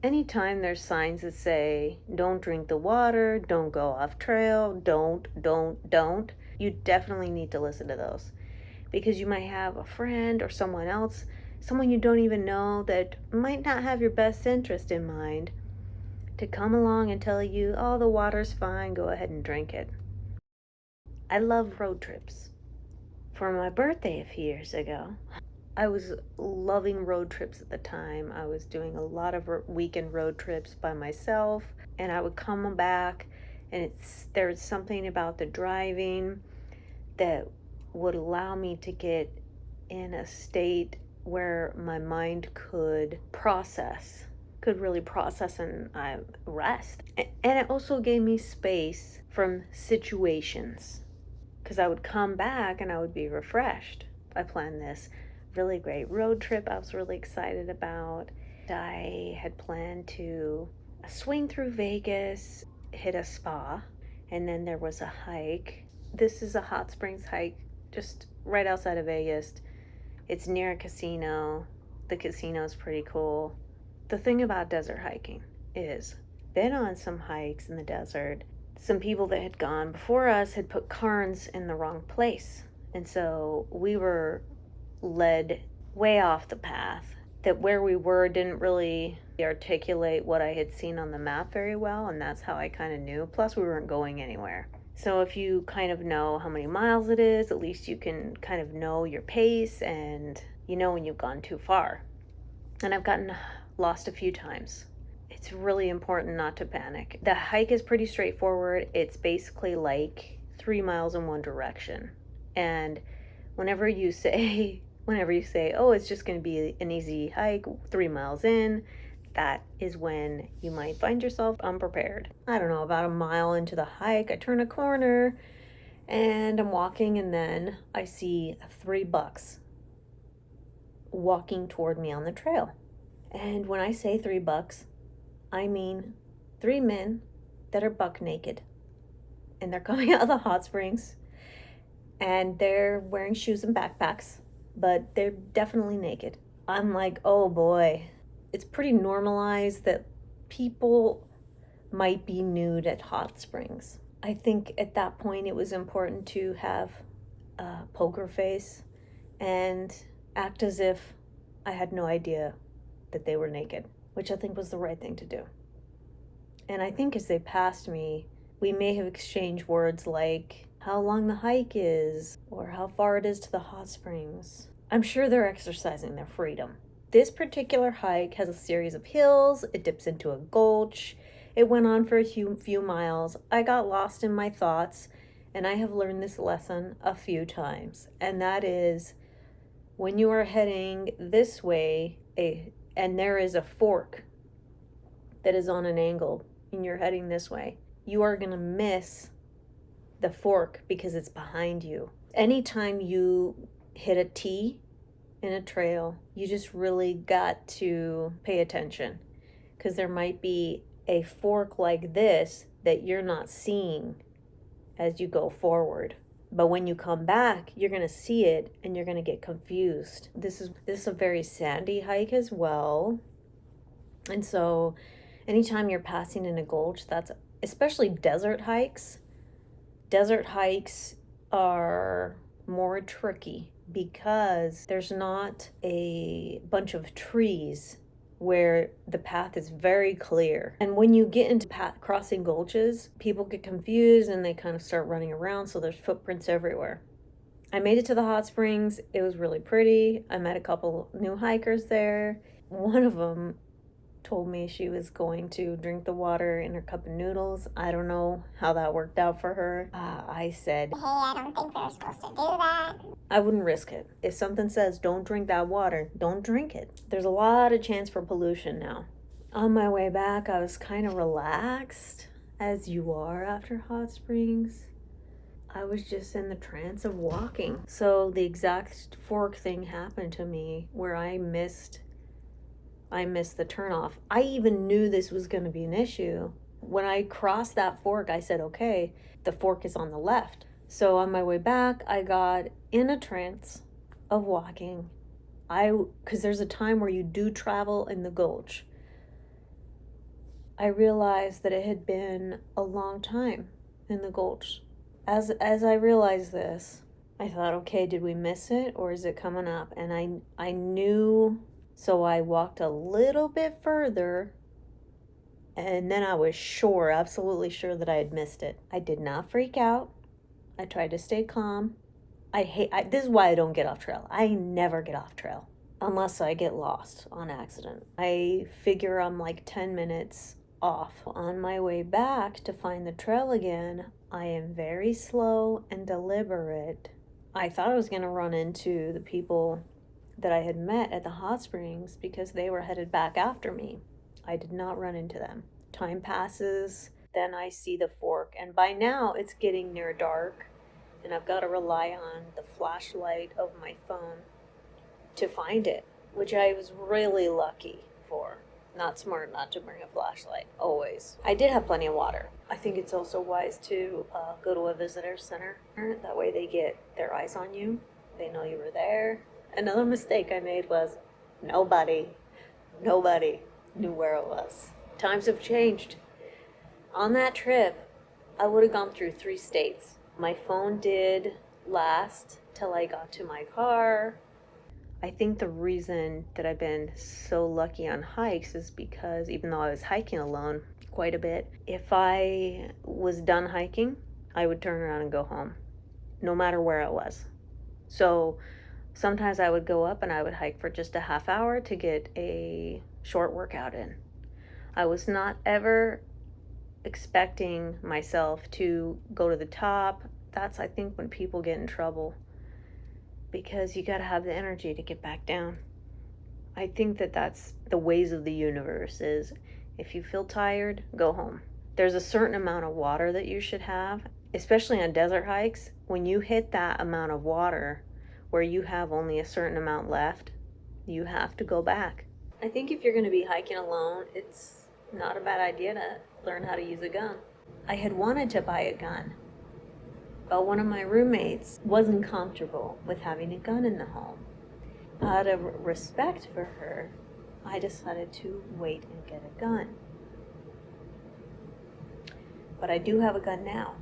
Anytime there's signs that say, don't drink the water, don't go off trail, don't, you definitely need to listen to those. Because you might have a friend or someone else, someone you don't even know that might not have your best interest in mind, to come along and tell you, oh, the water's fine, go ahead and drink it. I love road trips. For my birthday a few years ago, I was loving road trips at the time. I was doing a lot of weekend road trips by myself, and I would come back, and there's something about the driving that would allow me to get in a state where my mind could really process and rest. And it also gave me space from situations because I would come back and I would be refreshed. I planned this really great road trip I was really excited about. I had planned to swing through Vegas, hit a spa, and then there was a hike. This is a hot springs hike just right outside of Vegas. It's near a casino. The casino is pretty cool. The thing about desert hiking is, been on some hikes in the desert. Some people that had gone before us had put cairns in the wrong place. And so we were led way off the path. That where we were didn't really articulate what I had seen on the map very well, and that's how I kind of knew. Plus, we weren't going anywhere. So if you kind of know how many miles it is, at least you can kind of know your pace and you know when you've gone too far. And I've gotten lost a few times. It's really important not to panic. The hike is pretty straightforward. It's basically like 3 miles in one direction. And whenever you say, oh, it's just going to be an easy hike 3 miles in, that is when you might find yourself unprepared. I don't know, about a mile into the hike, I turn a corner and I'm walking, and then I see 3 bucks walking toward me on the trail. And when I say 3 bucks, I mean 3 men that are buck naked. And they're coming out of the hot springs. And they're wearing shoes and backpacks, but they're definitely naked. I'm like, oh boy. It's pretty normalized that people might be nude at hot springs. I think at that point it was important to have a poker face and act as if I had no idea that they were naked, which I think was the right thing to do. And I think as they passed me, we may have exchanged words like how long the hike is or how far it is to the hot springs. I'm sure they're exercising their freedom. This particular hike has a series of hills, it dips into a gulch. It went on for a few miles. I got lost in my thoughts, and I have learned this lesson a few times, and that is when you are heading this way, and there is a fork that is on an angle, and you're heading this way, you are going to miss the fork because it's behind you. Anytime you hit a T in a trail, you just really got to pay attention because there might be a fork like this that you're not seeing as you go forward. But when you come back, you're going to see it and you're going to get confused. This is a very sandy hike as well. And so anytime you're passing in a gulch, that's especially desert hikes. Desert hikes are more tricky because there's not a bunch of trees where the path is very clear. And when you get into crossing gulches, people get confused and they kind of start running around, so there's footprints everywhere. I made it to the hot springs. It was really pretty. I met a couple new hikers there. One of them told me she was going to drink the water in her cup of noodles. I don't know how that worked out for her. I said, hey, I don't think they're supposed to do that. I wouldn't risk it. If something says don't drink that water, don't drink it. There's a lot of chance for pollution now. On my way back, I was kind of relaxed, as you are after hot springs. I was just in the trance of walking. So the exact fork thing happened to me where I missed the turnoff. I even knew this was going to be an issue. When I crossed that fork, I said, okay, the fork is on the left. So on my way back, I got in a trance of walking. Because there's a time where you do travel in the gulch. I realized that it had been a long time in the gulch. As I realized this, I thought, okay, did we miss it or is it coming up? And I knew, so I walked a little bit further, and then I was sure, absolutely sure, that I had missed it. I did not freak out. I tried to stay calm. This is why I don't get off trail. I never get off trail unless I get lost on accident. I figure I'm like 10 minutes off. On my way back to find the trail again, I am very slow and deliberate. I thought I was going to run into the people that I had met at the hot springs because they were headed back after me. I did not run into them. Time passes, then I see the fork, and by now it's getting near dark, and I've got to rely on the flashlight of my phone to find it, which I was really lucky for. Not smart not to bring a flashlight, always. I did have plenty of water. I think it's also wise to go to a visitor center. That way they get their eyes on you. They know you were there. Another mistake I made was nobody knew where it was. Times have changed. On that trip, I would have gone through 3 states. My phone did last till I got to my car. I think the reason that I've been so lucky on hikes is because even though I was hiking alone quite a bit, if I was done hiking, I would turn around and go home, no matter where it was. So sometimes I would go up and I would hike for just a half hour to get a short workout in. I was not ever expecting myself to go to the top. That's, I think, when people get in trouble, because you got to have the energy to get back down. I think that that's the ways of the universe is if you feel tired, go home. There's a certain amount of water that you should have, especially on desert hikes. When you hit that amount of water where you have only a certain amount left, you have to go back. I think if you're going to be hiking alone, it's not a bad idea to learn how to use a gun. I had wanted to buy a gun, but one of my roommates wasn't comfortable with having a gun in the home. Out of respect for her, I decided to wait and get a gun. But I do have a gun now.